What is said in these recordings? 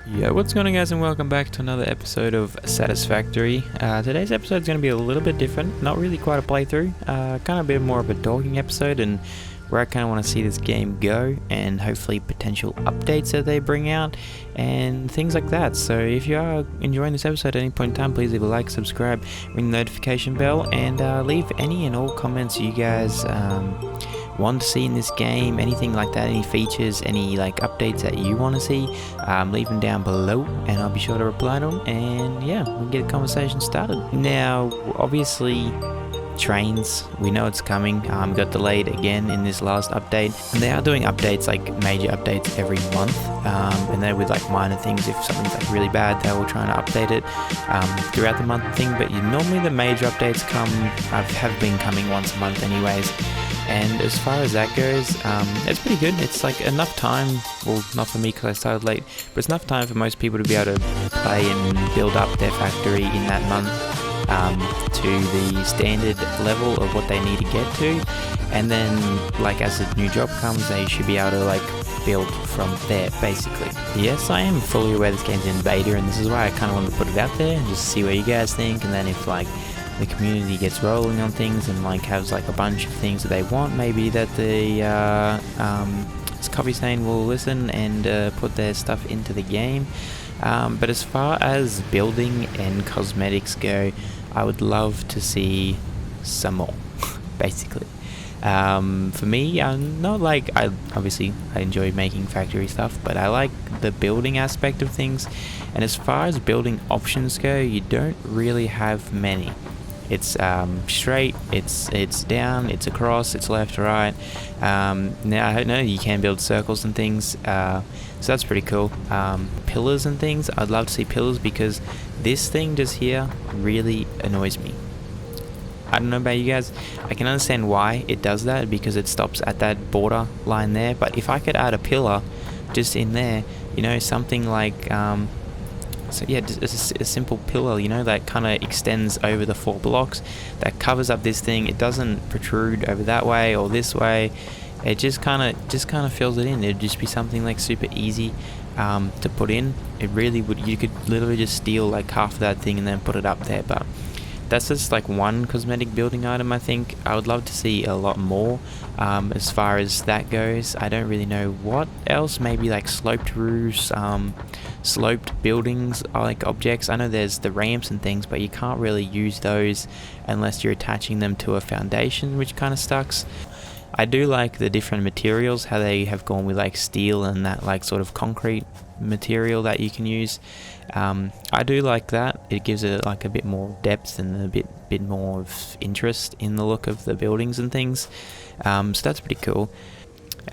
Yeah, what's going on, guys, and welcome back to another episode of Satisfactory. Today's episode is going to be a little bit different, not really quite a playthrough, kind of a bit more of a talking episode and where I kind of want to see this game go and hopefully potential updates that they bring out and things like that. So if you are enjoying this episode at any point in time, please leave a like, subscribe, ring the notification bell, and leave any and all comments you guys want to see in this game, anything like that, any features, any like updates that you want to see, leave them down below and I'll be sure to reply to them, and yeah, we can get a conversation started. Now obviously trains, we know it's coming, got delayed again in this last update, and they are doing updates, like major updates every month, and they're with like minor things. If something's like really bad, they will try and update it throughout the month thing, but normally the major updates have been coming once a month anyways. And as far as that goes, it's pretty good. It's like enough time, well, not for me because I started late, but it's enough time for most people to be able to play and build up their factory in that month to the standard level of what they need to get to. And then, like, as a new job comes, they should be able to like build from there, basically. Yes, I am fully aware this game's in beta, and this is why I kind of wanted to put it out there and just see what you guys think. And then if like the community gets rolling on things and like has like a bunch of things that they want, maybe that the Coffee Stain will listen and put their stuff into the game. But as far as building and cosmetics go, I would love to see some more, basically. For me, I'm not like, I enjoy making factory stuff, but I like the building aspect of things. And as far as building options go, you don't really have many. It's straight, it's down, it's across, it's left, right. Now I know you can build circles and things, so that's pretty cool. Pillars and things, I'd love to see pillars, because this thing just here really annoys me. I don't know about you guys, I can understand why it does that, because it stops at that border line there, but if I could add a pillar just in there, you know, something like so yeah, just a simple pillar, you know, that kind of extends over the 4 blocks, that covers up this thing. It doesn't protrude over that way or this way. It just kind of fills it in. It'd just be something like super easy to put in. It really would. You could literally just steal like half of that thing and then put it up there. But that's just like one cosmetic building item. I think I would love to see a lot more as far as that goes. I don't really know what else. Maybe like sloped roofs, sloped buildings are like objects. I know there's the ramps and things, but you can't really use those unless you're attaching them to a foundation, which kind of sucks. I do like the different materials, how they have gone with like steel and that like sort of concrete material that you can use. I do like that. It gives it like a bit more depth and a bit more of interest in the look of the buildings and things. So that's pretty cool.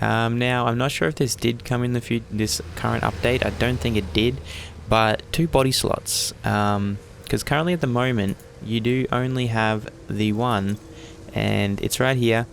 Now I'm not sure if this did come in this current update. I don't think it did, but 2 body slots. Because currently at the moment you do only have the one, and it's right here.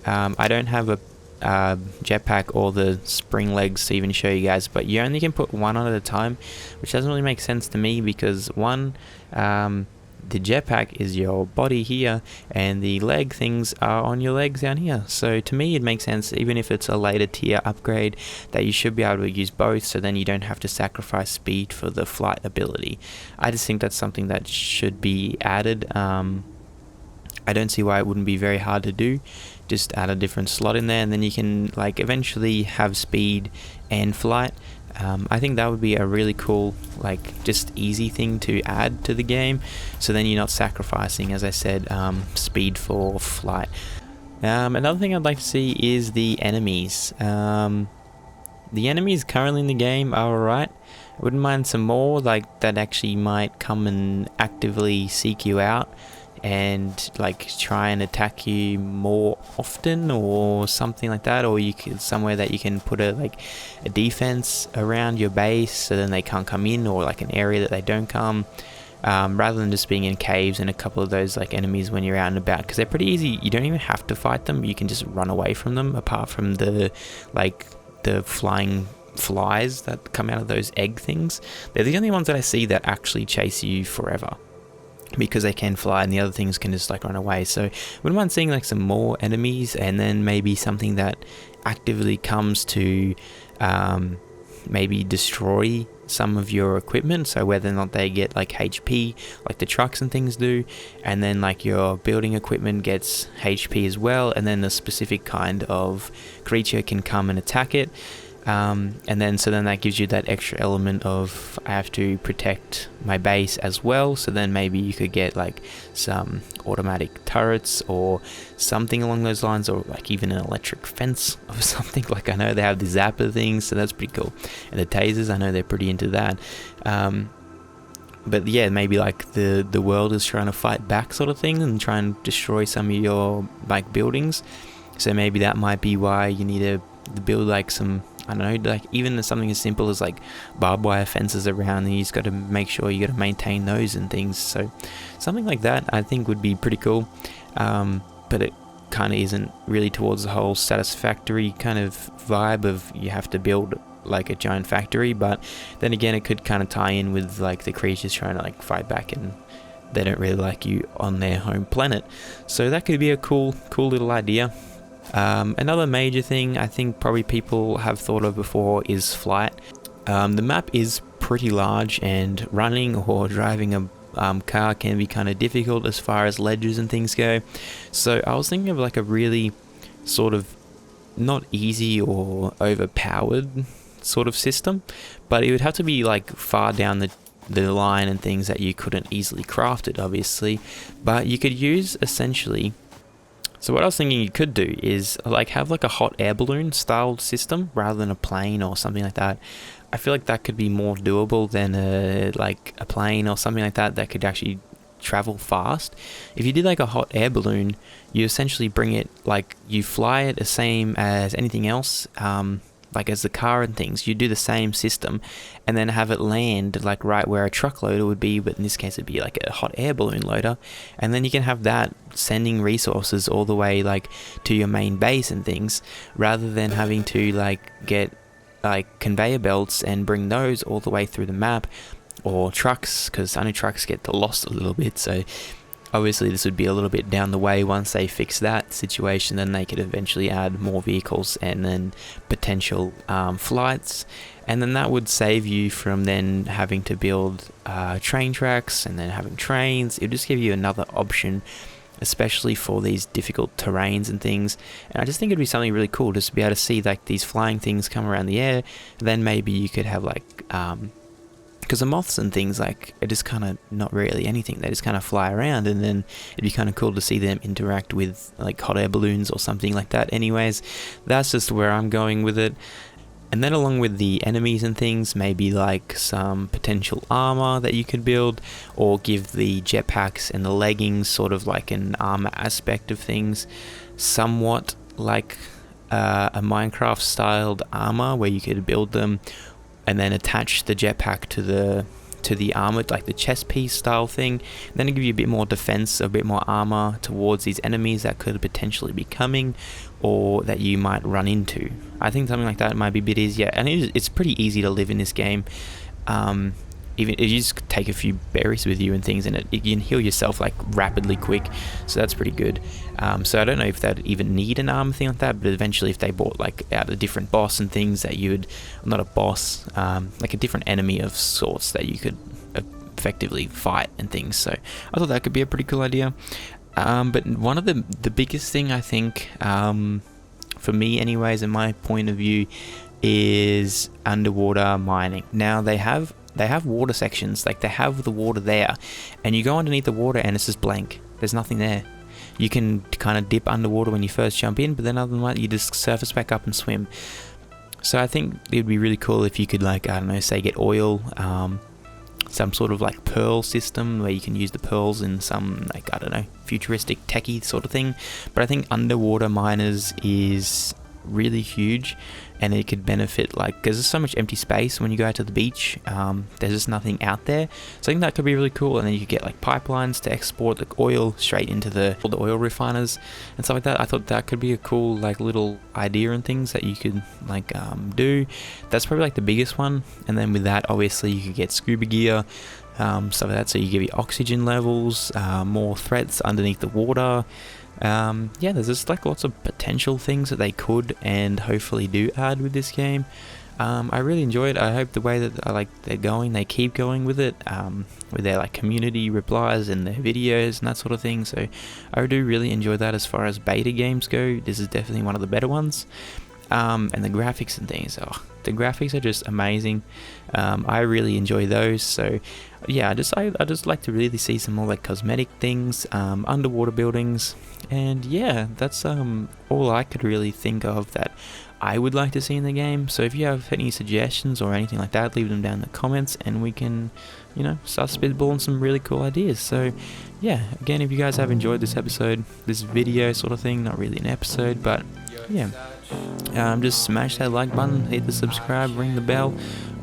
I don't have a jetpack or the spring legs to even show you guys, but you only can put one on at a time, which doesn't really make sense to me, because one, the jetpack is your body here and the leg things are on your legs down here. So to me it makes sense, even if it's a later tier upgrade, that you should be able to use both, so then you don't have to sacrifice speed for the flight ability. I just think that's something that should be added. I don't see why it wouldn't be very hard to do. Just add a different slot in there and then you can like eventually have speed and flight. I think that would be a really cool, like, just easy thing to add to the game, so then you're not sacrificing, as I said, speed for flight. Another thing I'd like to see is the enemies. The enemies currently in the game are alright. I wouldn't mind some more, like, that actually might come and actively seek you out and like try and attack you more often or something like that, or you could somewhere that you can put a defense around your base so then they can't come in, or like an area that they don't come, rather than just being in caves and a couple of those like enemies when you're out and about, because they're pretty easy. You don't even have to fight them, you can just run away from them, apart from the flying flies that come out of those egg things. They're the only ones that I see that actually chase you forever, because they can fly and the other things can just like run away. So wouldn't mind seeing like some more enemies, and then maybe something that actively comes to maybe destroy some of your equipment, so whether or not they get like HP like the trucks and things do, and then like your building equipment gets HP as well, and then the specific kind of creature can come and attack it. And then that gives you that extra element of I have to protect my base as well, so then maybe you could get like some automatic turrets or something along those lines, or like even an electric fence or something. Like I know they have the zapper things, so that's pretty cool, and the tasers, I know they're pretty into that. But yeah, maybe like the world is trying to fight back sort of thing and try and destroy some of your like buildings, so maybe that might be why you need to build like some, I don't know, like even something as simple as like barbed wire fences around, and you just got to make sure you got to maintain those and things. So something like that I think would be pretty cool, but it kind of isn't really towards the whole Satisfactory kind of vibe of you have to build like a giant factory. But then again, it could kind of tie in with like the creatures trying to like fight back, and they don't really like you on their home planet. So that could be a cool little idea. Another major thing I think probably people have thought of before is flight. The map is pretty large, and running or driving a car can be kind of difficult as far as ledges and things go. So I was thinking of like a really sort of not easy or overpowered sort of system, but it would have to be like far down the line and things that you couldn't easily craft it, obviously. But you could use essentially, so what I was thinking you could do is like have like a hot air balloon style system rather than a plane or something like that. I feel like that could be more doable than like a plane or something like that could actually travel fast. If you did like a hot air balloon, you essentially bring it, like you fly it the same as anything else, like as the car and things. You do the same system and then have it land like right where a truck loader would be, but in this case it'd be like a hot air balloon loader, and then you can have that sending resources all the way like to your main base and things, rather than having to like get like conveyor belts and bring those all the way through the map, or trucks, because I know trucks get lost a little bit. So obviously this would be a little bit down the way. Once they fix that situation, then they could eventually add more vehicles and then potential flights, and then that would save you from then having to build train tracks and then having trains. It would just give you another option, especially for these difficult terrains and things. And I just think it'd be something really cool just to be able to see like these flying things come around the air. Then maybe you could have like because the moths and things, like, are just kind of not really anything. They just kind of fly around, and then it'd be kind of cool to see them interact with like hot air balloons or something like that. Anyways, that's just where I'm going with it. And then along with the enemies and things, maybe like some potential armor that you could build, or give the jetpacks and the leggings sort of like an armor aspect of things, somewhat like a Minecraft styled armor where you could build them and then attach the jetpack to the armor, like the chest piece style thing. And then it'll give you a bit more defense, a bit more armor towards these enemies that could potentially be coming, or that you might run into. I think something like that might be a bit easier, and it's pretty easy to live in this game. Even if you just take a few berries with you and things, and you can heal yourself like rapidly quick, so that's pretty good. So I don't know if they'd even need an armor thing like that, but eventually if they bought like out a different boss and things that you would, not a boss, like a different enemy of sorts that you could effectively fight and things. So I thought that could be a pretty cool idea. But one of the biggest thing I think, for me anyways, in my point of view, is underwater mining. Now they have water sections, like they have the water there, and you go underneath the water and it's just blank. There's nothing there. You can kind of dip underwater when you first jump in, but then other than that, you just surface back up and swim. So I think it would be really cool if you could, like, I don't know, say get oil, some sort of like pearl system where you can use the pearls in some, like, I don't know, futuristic techie sort of thing. But I think underwater miners is really huge, and it could benefit, like, because there's so much empty space when you go out to the beach. There's just nothing out there, so I think that could be really cool. And then you could get like pipelines to export the oil straight into the oil refiners and stuff like that. I thought that could be a cool like little idea and things that you could like do. That's probably like the biggest one. And then with that, obviously you could get scuba gear, stuff like that, so you give your oxygen levels, more threats underneath the water. Yeah, there's just like lots of potential things that they could and hopefully do add with this game. I really enjoy it. I hope the way that they keep going with it, with their like community replies and their videos and that sort of thing. So I do really enjoy that. As far as beta games go, this is definitely one of the better ones. And the graphics and things, the graphics are just amazing. I really enjoy those. So yeah, I just like to really see some more like cosmetic things, underwater buildings, and yeah, that's all I could really think of that I would like to see in the game. So if you have any suggestions or anything like that, leave them down in the comments and we can, start spitballing some really cool ideas. So yeah, again, if you guys have enjoyed this episode, this video sort of thing, not really an episode, but yeah, just smash that like button, hit the subscribe, ring the bell,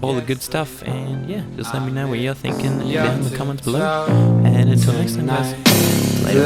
all the good stuff, and yeah, just let me know what you're thinking down in the comments below. And until next time, guys, later.